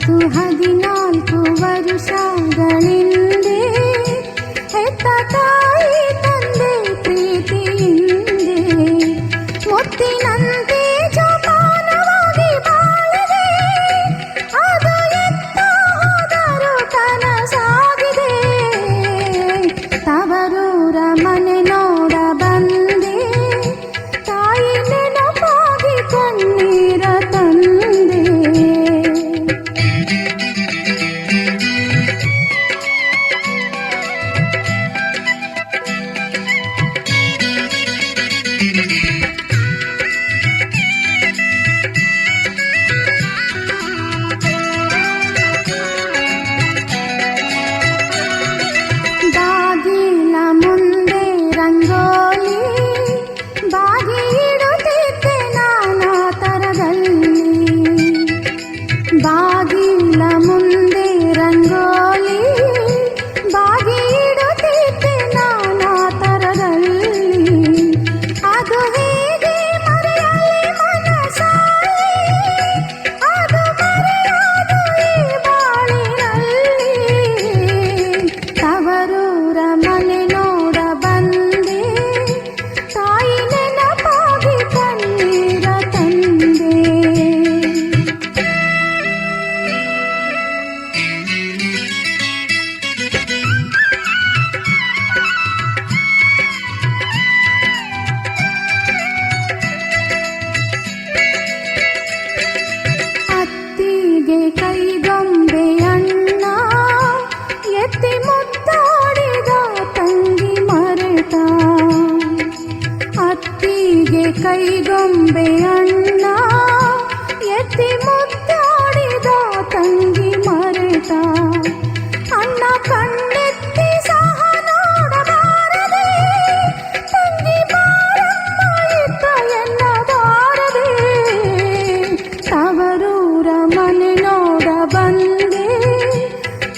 14 ವರುಷಗಳಿಂದೆ ಹೆತ್ತ ತಾಯಿ ತಂದೆ ಪ್ರೀತಿಯಿಂದೆ ಮುತ್ತಿನಂತೆ ಜೋಪಾನವಾಗಿ ಬಾಳಿದೆ. ಅದು ಎತ್ತ ಹೋದರೂ ಕನಸಾಗಿದೆ. ತವರೂರ ಮನೆ ನೋಡ ಬಂದೆ, ತಾಯಿ ನೆನಪಾಗಿ ಕಣ್ಣೀರ ತಂದೆ. ಬಾಗಿಲ ಮುಂದೆ ರಂಗೋಲಿ ಬಾಗಿ ಇಡುತ್ತಿದ್ದೆ ನಾನಾ ತರದಲ್ಲಿ. ಬಾಗಿಲ ಮುಂದೆ ರಂಗೋಲಿ ಬಾಗಿ ಇಡುತ್ತಿದ್ದೆ ನಾನಾ ತರದಲ್ಲಿ. ಅದು ಹೇಗೆ ಮರೆಯಲಿ ಮನಸ್ಸಲ್ಲಿ, ಅದು ಮರೆಯೋದು ಈ ಬಾಳಿನಲ್ಲಿ. ತವರೂರ ಮನೆ ನೋಡ ಬಂದೆ, ತಾಯಿ ನೆನಪಾಗಿ ಕಣ್ಣೀರ ತಂದೆ. ಅತ್ತಿಗೆ ಕೈಗೊಂಬೆ ಅಣ್ಣ ಎತ್ತಿ ಮುದ್ದಾಡಿದ ತಂಗಿ ಮರೆತ. ಅತ್ತಿಗೆ ಕೈಗೊಂಬೆ ಅಣ್ಣ ಎತ್ತಿ ಮುದ್ದಾಡಿದ ತಂಗಿ ಮರೆತ. ಅಣ್ಣ ಕಣ್ಣೆತ್ತಿ ಸಹ ನೋಡಬಾರದೆ, ತಂಗಿ ಬಾರಮ್ಮ ಇತ್ತ ಎನ್ನಬಾರದೆ. ತವರೂರ ಮನೆ ನೋಡ ಬಂದೆ,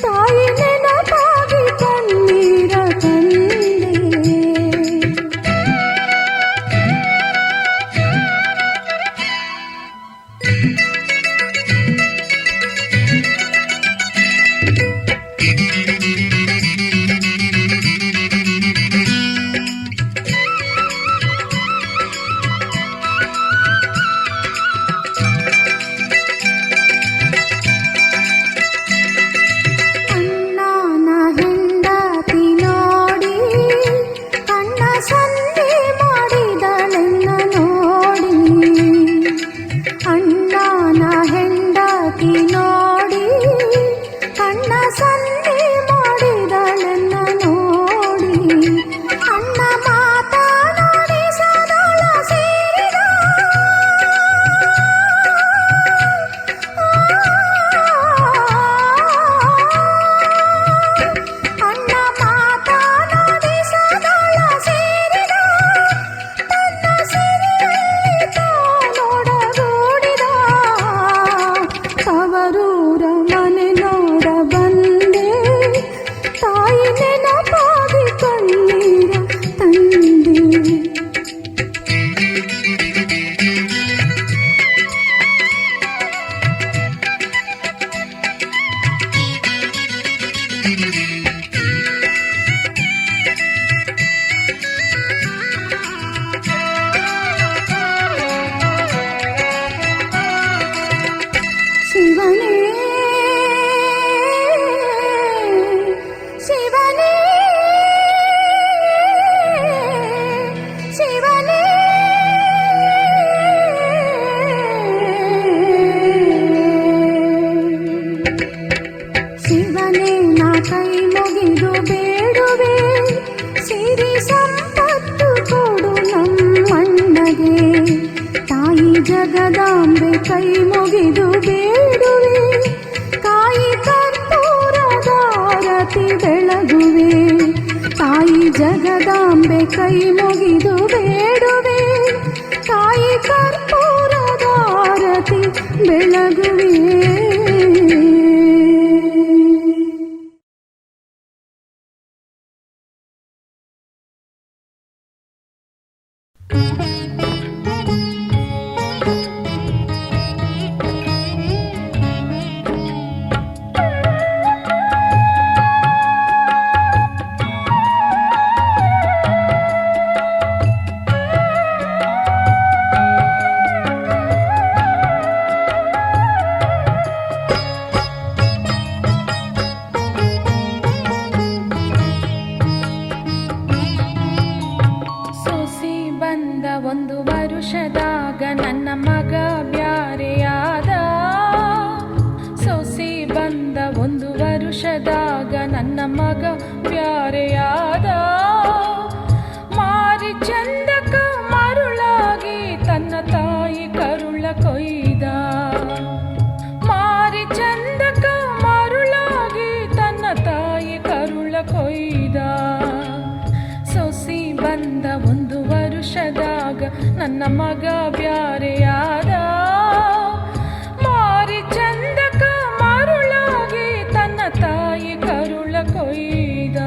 ತಾಯಿ ನೆನಪಾಗಿ ಕಣ್ಣೀರ ತಂದೆ. ಅಣ್ಣನ ಹೆಂಡತಿ ನೋಡಿ ಕಣ್ಣ ಸನ್ನೆ ಮಾಡಿದಳೆನ್ನ ನೋಡಿ. ಅಣ್ಣನ ಹೆಂಡತಿ ನೋಡಿ ಕಣ್ಣ ಸನ್ನೆ ಮಾಡಿದಳೆನ್ನ ನೋಡಿ. ಅಣ್ಣ ಮಾತನಾಡಿಸದಳ ಸೇರಿದ, ಅಣ್ಣ ಮಾತನಾಡಿಸದಳ ಸೇರಿದ, ತನ್ನ ಸಿರಿಯಲ್ಲಿ ತಾನೊಡಗೂಡಿದ. ತವರೂರ ಮನೆ ನೋಡ ಬಂದೆ, ತಾಯಿ ನೆನಪಾಗಿ ಕಣ್ಣೀರ ತಂದೆ. ಶಿವನೇ ಶಿವನೇ ಶಿವನೇ ಶಿವನೇ ನಾ ಕೈ ಮುಗಿದು ಬೇಡುವೆ, ಸಿರಿ ಸಂಪತ್ತು ಕೊಡು ನಮ್ಮಣ್ಣಗೆ. ತಾಯಿ ಜಗದಾಂಬೆ ಕೈ ಮುಗಿದು ಬೇಡುವೆ, ಕಾಯಿ ಕರ್ಪೂರದಾರತಿ ಬೆಳಗುವೆ. ತಾಯಿ ಜಗದಾಂಬೆ ಕೈ ಮುಗಿದು ಬೇಡುವೆ, ಕಾಯಿ ಕರ್ಪೂರದಾರತಿ ಬೆಳಗುವೆ. ನನ್ನ ಮಗ ಬ್ಯಾರೆಯಾದ. ಸೊಸಿ ಬಂದ 1 ವರುಷದಾಗ ನನ್ನ ಮಗ ಬ್ಯಾರೆಯಾದ. ಮಾರಿ ಚಂದಕ ಮರುಳಾಗಿ ತನ್ನ ತಾಯಿ ಕರುಳ ಕೊಯ್ದ. ಮಾರಿ ಚಂದಕ ಮರುಳಾಗಿ ತನ್ನ ತಾಯಿ ಕರುಳ ಕೊಯ್ದ. ಸೊಸಿ ಬಂದ 1 ವರುಷದಾಗ ನನ್ನ ಮಗ ಬ್ಯಾರೆಯಾದ. ಮಾರಿ ಚಂದಕ ಮರುಳಾಗಿ ತನ್ನ ತಾಯಿ ಕರುಳ ಕೊಯ್ದ.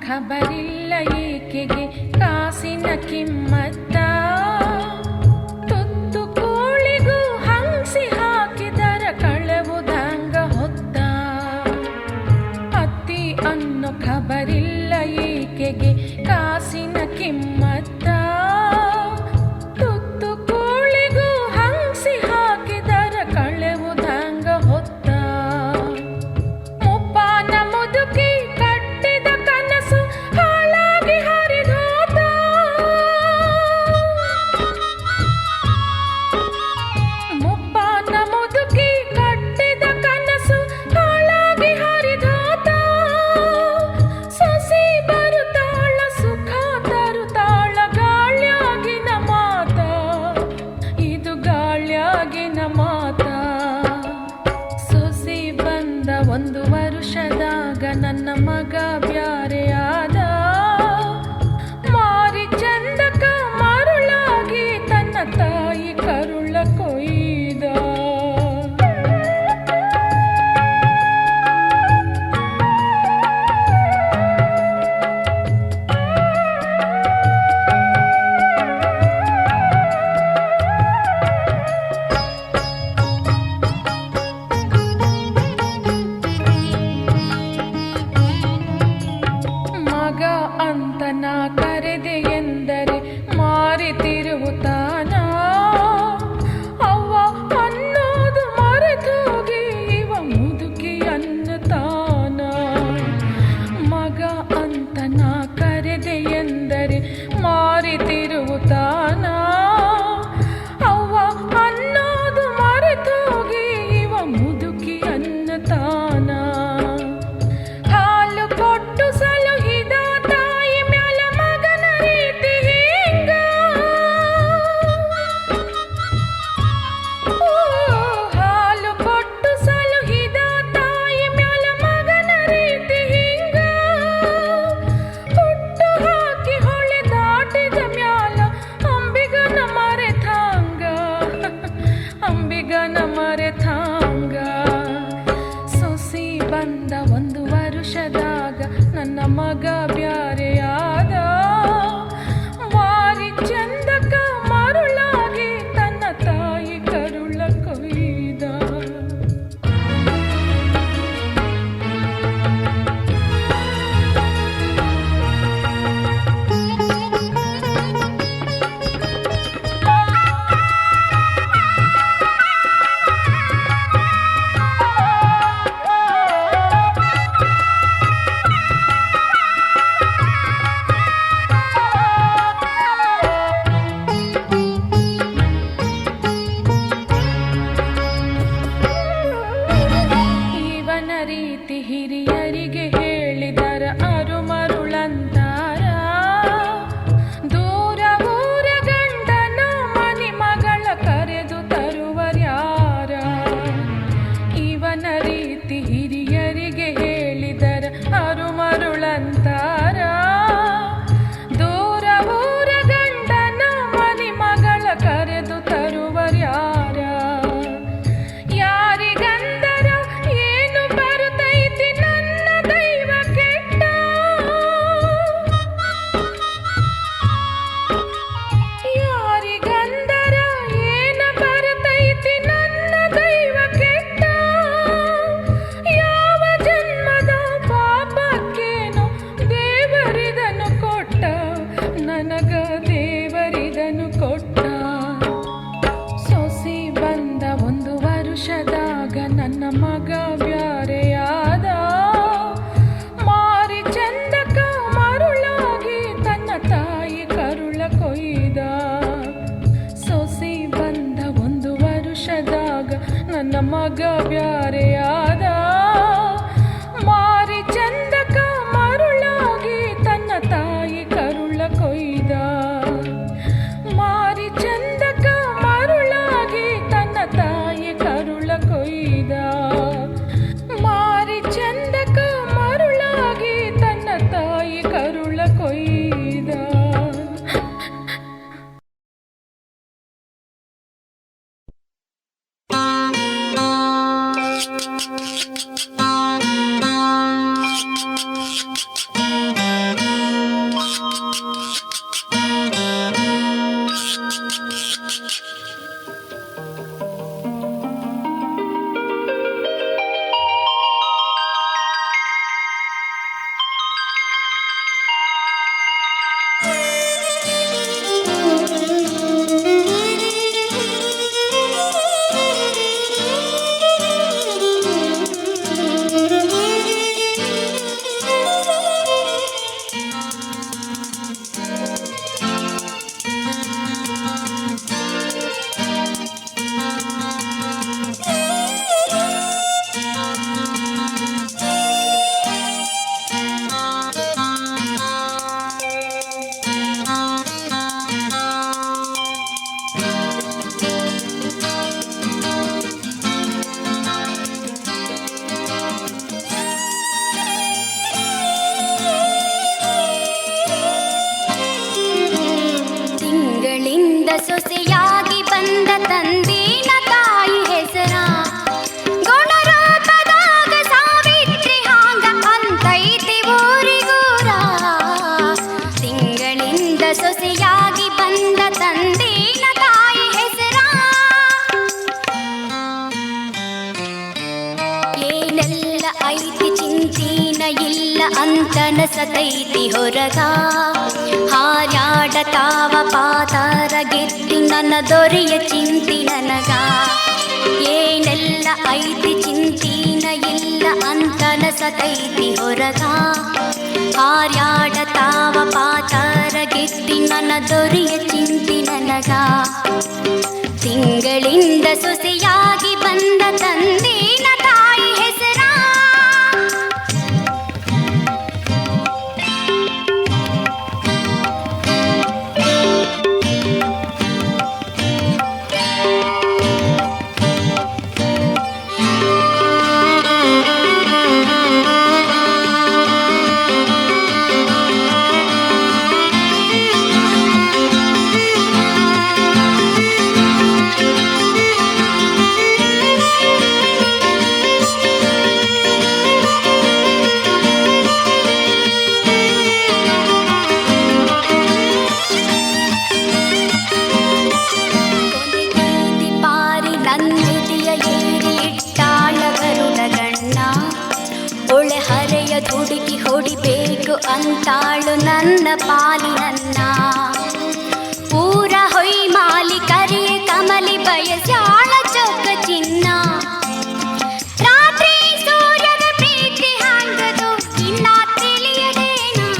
ಖಬರಿಲ್ಲ ಏಕೆಗೆ ಕಾಸಿನ ಕಿಮ್ಮತ್ತ. ತುತ್ತು ಕೋಳಿಗೂ ಹಂಸಿ ಹಾಕಿದರ ಕಳೆವುದಂಗ ಹೊತ್ತ. ಅತ್ತಿ ಅನ್ನೋ ಖಬರಿಲ್ಲ ಏಕೆಗೆ ಕಾಸಿನ ಕಿಮ್ಮತ್ತ. ತುತ್ತು ಕೋಳಿಗೂ ಹಂಸಿ ಹಾಕಿದರ ಕಳೆವುದಂಗ ಹೊತ್ತ. ಮುಪ್ಪಾನ ಮುದುಕಿ ಸೊಸಿ ಬಂದ 1 ವರುಷದಾಗ ನನ್ನ ಮಗ ಬ್ಯಾರೆಯಾದ. ಮಾರಿ ಚಂದಕ ಮರುಳಾಗಿ ತನ್ನ ತಾಯಿ ಕರುಳ ಕೊಯ್ದ. ಅಂತ ನಾ ಕರೆದೆ ಎಂದರೆ ಮಾರಿ ತಿರುವುತ್ತಾನ. ಅವ್ವ ಅನ್ನೋದು ಮರೆತೋಗಿ ಇವ ಮುದುಕಿ ಅನ್ನತಾನ. ಮಗ ಅಂತ ನಾ ಕರೆದೆ ಎಂದರೆ ಮಾರಿ ತಿರುವುತ್ತಾನ. ಅವ್ವ ಅನ್ನೋದು ಮರೆತೋಗಿ ಇವ ಮುದುಕಿ ಅನ್ನತಾನ. ಹಾಲು ಕೊಟ್ಟು ಸಲುಹಿದ ಅಂಬಿ ದೇವರಿದನು ಕೊಟ್ಟ. ಸೊಸಿ ಬಂದ 1 ವರುಷದಾಗ ನನ್ನ ಮಗ ಬ್ಯಾರೆಯಾದ. ಮಾರಿ ಚಂದಕ ಮರುಳಾಗಿ ತನ್ನ ತಾಯಿ ಕರುಳ ಕೊಯ್ದ. ಸೊಸಿ ಬಂದ 1 ವರುಷದಾಗ ನನ್ನ ಮಗ ಬ್ಯಾರೆಯಾದ. ಮಾರಿ ಚಂದಕ ಮರುಳಾಗಿ ತನ್ನ ತಾಯಿ ಕರುಳ ಕೊಯ್ದ. ಮಾರಿ ಚಂದಕ ಮರುಳಾಗಿ ತನ್ನ ತಾಯಿ ಕರುಳ ಕೊಯ್ದ. ಮಾರಿ ಚಂದಕ ಮರುಳಾಗಿ ತನ್ನ ತಾಯಿ ಕರುಳ ಕೊಯ್ದ. ಸೊಸೆಯಾಗಿ ಬಂದ ತಂದಿನ ತಾಯಿ ಹೆಸರ ಗುಣರೂಪದಾಗ ಸಾವಿತ್ರಿ ಹಾಂಗ ಅಂತೈತಿ ಊರಿಗೂರ. ತಿಂಗಳಿಂದ ಸೊಸೆಯಾಗಿ ಬಂದ ತಂದಿನ ತಾಯಿ ಹೆಸರ ಏನೆಲ್ಲ ಐತಿ ಚಿಂತಿನ ಇಲ್ಲ ಅಂತನ ಸತೈತಿ ಹೊರಗ. ಹಾರ್ಯಾಡತಾವ ಪಾತಾರ ಗೆದ್ದಿ ನನ್ನ ದೊರೆಯ ಚಿಂತಿ ನನಗ. ಏನೆಲ್ಲ ಐತಿ ಚಿಂತಿನ ಇಲ್ಲ ಅಂತನ ಸತೈತಿ ಹೊರಗ. ಹಾರ್ಯಾಡತಾವ ಪಾತಾರ ಗೆದ್ದಿ ನನ್ನ ದೊರೆಯ ಚಿಂತಿ ನನಗ. ತಿಂಗಳಿಂದ ಸೊಸೆಯಾಗಿ ಬಂದ ತಂದಿನ ತಾಯಿ ಹೆಸರ ಹುಡುಗಿ ಹೊಡಿಬೇಕು ಅಂತಾಳು ನನ್ನ ಪಾಲಿನನ್ನ. ಪೂರ ಹೊಯ್ ಮಾಲಿ ಕರಿಯ ಕಮಲಿ ಬಯಸ್ಯಾಳ ಚೊಕ್ಕ ಚಿನ್ನ. ರಾತ್ರಿ ಸೂರ್ಯದ ಪ್ರೀತಿ ಹಂಗದು ಇನ್ನ ತಿಳಿಯದೇನಾ.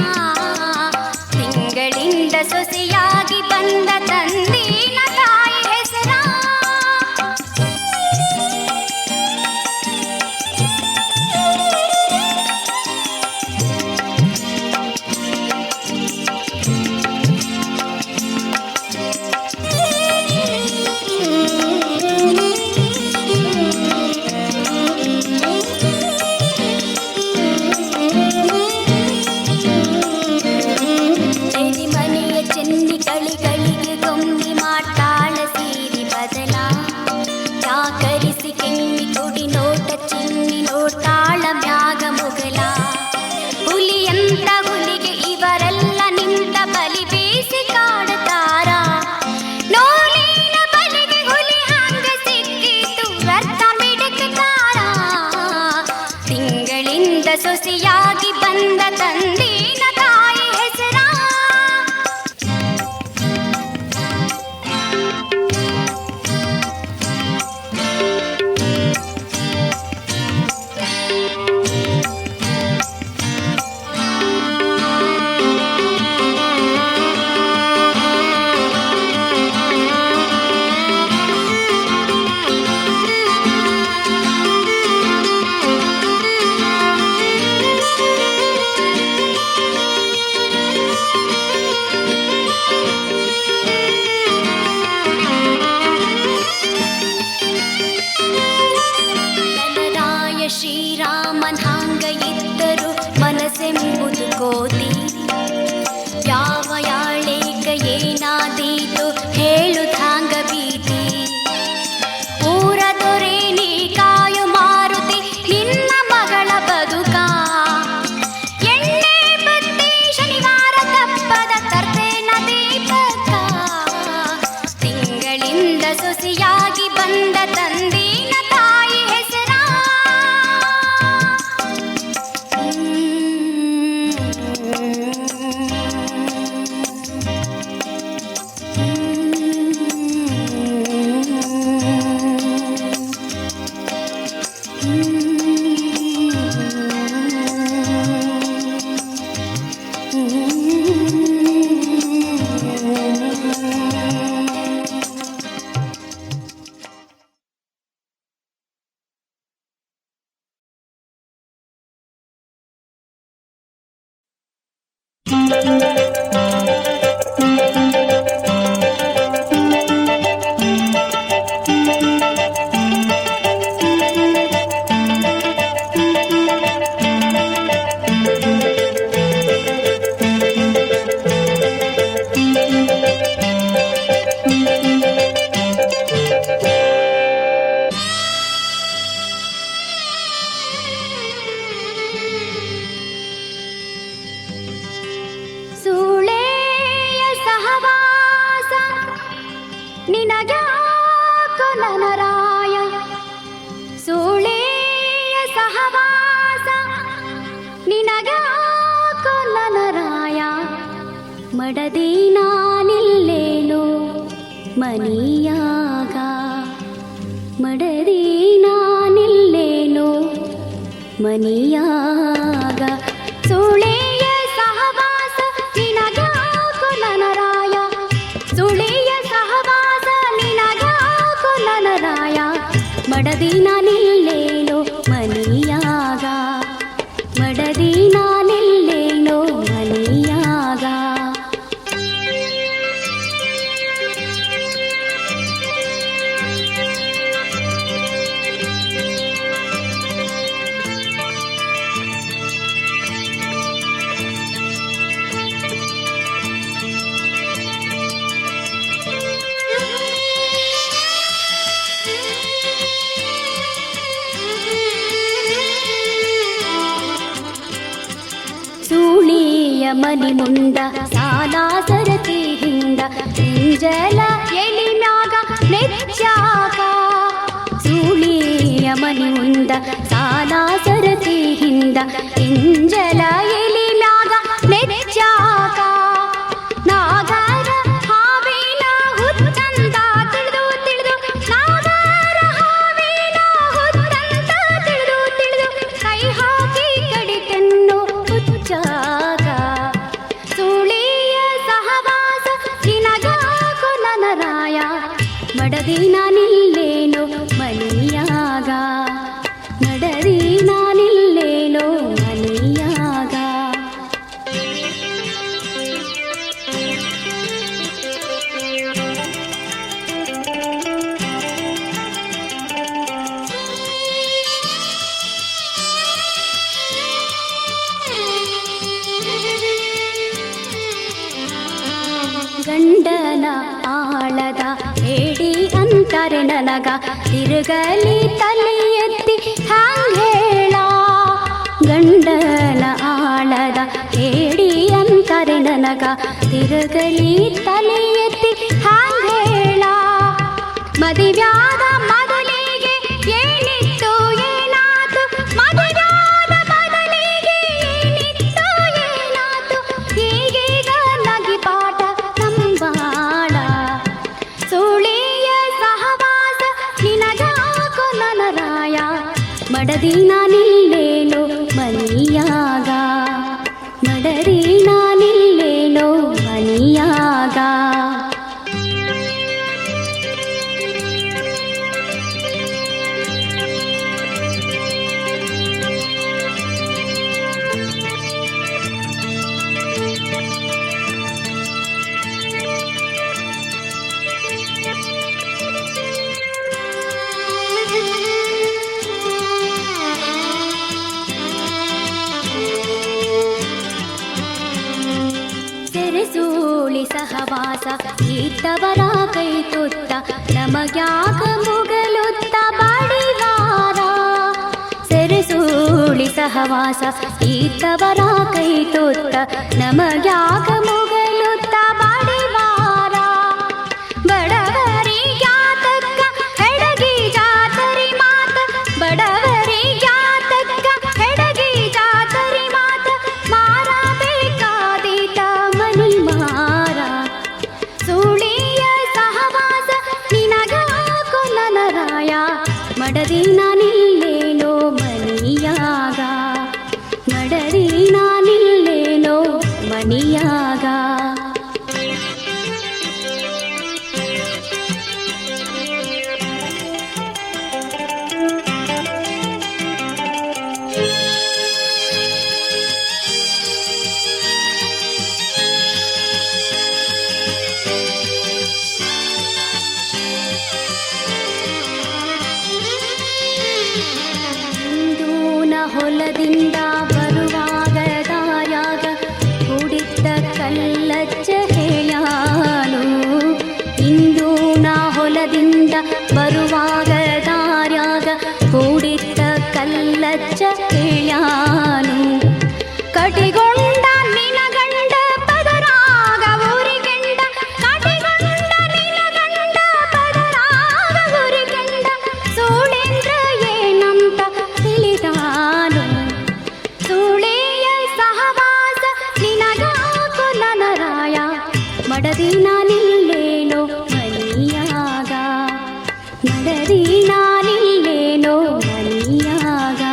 ತಿಂಗಳಿಂದ ಸೊಸೆಯಾಗಿ ಬಂದ ತಂದಿನ ತಾಯಿ ಹೆಸರ ಸೊಸೆಯಾಗಿ ಬಂದ ತಂದಿನ ತಾಯಿ ಹೆಸರ ಸೂಳೆಯ ಸಹವಾಸ ನಿನಗ್ಯಾಕೋ ನನರಾಯ, ಸೂಳೆಯ ಸಹವಾಸ ನಿನಗ್ಯಾಕೋ ನನರಾಯ, ಮಡದಿ ನಾನಿಲ್ಲೇನು ಮನಿಯಾಗ, ಮಡದಿ ನಾನಿಲ್ಲೇನು ಮನಿಯಾಗ, ಸೂಳೆಯ ಸಹವಾಸ ನಿನಗ್ಯಾಕೋ ನನರಾಯ, ಸುಳಿಯ ಸಹವಾಸ ನಿನಗ್ಯಾಕೋ ನನರಾಯ, ಮಡದಿ ನಾನಿಲ್ಲೇನು ಮನಿಯಾಗ, ಮಡದಿ ನಾನಿಲ್ಲೇನು ಮನಿಯಾಗ. ಸೂಳಿಯ ಮನಿ ಮುಂದ ಸಾಲ ಸರತಿ ಹಿಂದ ಇಂಜಲ ಎಲಿ ಮ್ಯಾಗ ನೆಚ್ಚಾಗ, ಸೂಳಿಯ ಮನಿ ಮುಂದ ಸಾಲ ಸರತಿ ಹಿಂದ ಇಂಜಲ ಎಲಿ ಮ್ಯಾಗ ನೆಚ್ಚಾಗ, ನಾಗರ ಹಾವಿನ ಹುತ್ತಂತ ತಿಳಿದು ತಿಳಿದು, ನಾಗರ ಹಾವಿನ ಹುತ್ತಂತ ತಿಳಿದು ತಿಳಿದು, ಕೈ ಹಾಕಿ ಕಡಿತೆನ್ನು ಹುಚ್ಚಾಗ, ಸೂಳಿಯ ಸಹವಾಸ ನಿನಗ್ಯಾಕೋ ನನರಾಯ, ಮಡದಿ ನಾನಿಲ್ಲೇನು ಮನಿಯಾಗ, ಮಡದಿ ನಾನಿಲ್ಲೇನು ಮನಿಯಾಗ. ಗಂಡನ ಆಳದ ಹೇಡಿ ಅಂತಾರೆ ನನಗ, ತಿರುಗಲಿ ತಲೆ ಎತ್ತಿ ಹ್ಯಾಂಗೇಳ, ಗಂಡನ ಆಳದ ಹೇಡಿ ಅಂತಾರೆ ನನಗ, ತಿರುಗಲಿ ತಲೆ ಎತ್ತಿ ಹ್ಯಾಂಗೇಳ, ಮದುವ್ಯಾದ ಮೊದಲಿಗೆ ಏನಿತ್ತು ಏನಾತು, ಮದುವ್ಯಾದ ಮೊದಲಿಗೆ ಏನಿತ್ತು ಏನಾತು, ಈಗೀಗ ನಗಿಪಾಟ ನಂಬಾಳ, ಸೂಳಿಯ ಸಹವಾಸ ನಿನಗ್ಯಾಕೋ ನನರಾಯ, ಮಡದಿ ನಾನಿಲ್ಲೇನು ಮನಿಯಾಗ, ಮಡದಿ ನಾನಿಲ್ಲೇನು ಮನಿಯಾಗ. ಸೆರೆಸೂಳಿ ಸಹವಾಸ ಇದ್ದವರ ಕೈ ತುತ್ತ, ನಮಗ್ಯಾಕ ಮುಗಲುತ್ತ ಬಡಿವಾರ, ಸೆರೆಸೂಳಿ ಸಹವಾಸ ಇದ್ದವರ ಕೈ ತುತ್ತ, ನಮಗ್ಯಾಕ ಮುಗಲುತ್ತ ಬಡಿವಾರ, ಬಡವರಿಗ್ಯಾತಕ್ಕ ಹೆಡಗಿ ಜಾತರಿ ಮಾತ, ಬಡವರಿಗ್ಯಾತಕ್ಕ ಹೆಡಗಿ ಜಾತರಿ ಮಾತ, ಮಾರಬೇಕಾದೀತ ಮನಿ ಮಾರ, ಸೂಳಿಯ ಸಹವಾಸ ನಿನಗ್ಯಾಕೋ ನನರಾಯ, ಮಡದಿ ನಾನಿಲ್ಲೇನೋ ಮನಿಯಾಗ, ಮಡದಿ ನಾನಿಲ್ಲೇನೋ ಮನಿಯಾಗ. ಹೊಲದಿಂದ ಬರುವಾಗ ದಾರ್ಯಾಗ ಕುಡಿತ ಕಲ್ಲಜ್ಜ ಹೇಳ್ಯಾನು. ಇಂದು ನಾ ಹೊಲದಿಂದ ಬರುವಾಗ ದಾರ್ಯಾಗ ಕುಡಿತ ಕಲ್ಲಜ್ಜ ಹೇಳ್ಯಾನು. ಕಟಿಗೊಂಡ ನಿನ ಗಂಡ ಪದರಾಗ ಊರಿಗೆಂಡ, ಕಟಿಗೊಂಡ ನಿನ ಗಂಡ ಪದರಾಗ ಊರಿಗೆಂಡ, ಸೂಳೆಂದ್ರ ಏನಂತ ತಿಳಿದಾನು. ಸೂಳೆಯ ಸಹವಾಸ ನಿನಗಾಕು ನನರಾಯ, ಮಡದಿನ ನಿಲ್ಲೇನೋ ಮನಿಯಾಗ, ಮಡದಿನ ನಿಲ್ಲೇನೋ ಮನಿಯಾಗ.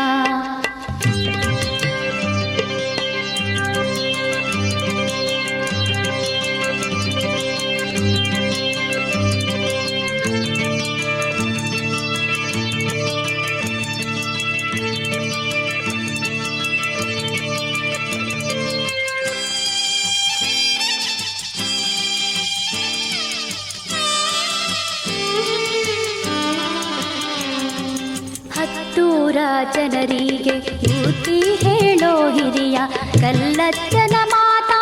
ಹತ್ತೂರ ಜನರಿಗೆ ಬುದ್ಧಿ ಹೇಳೋ ಹಿರಿಯ, ಕಲ್ಲಜ್ಜನ ಮಾತ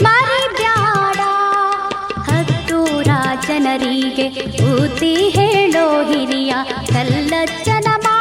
ಮರಿಬ್ಯಾಡ. ಹತ್ತೂರ ಜನರಿಗೆ ಬುದ್ಧಿ ಹೇಳೋ ಹಿರಿಯ, ಕಲ್ಲಜ್ಜನ ಮಾತ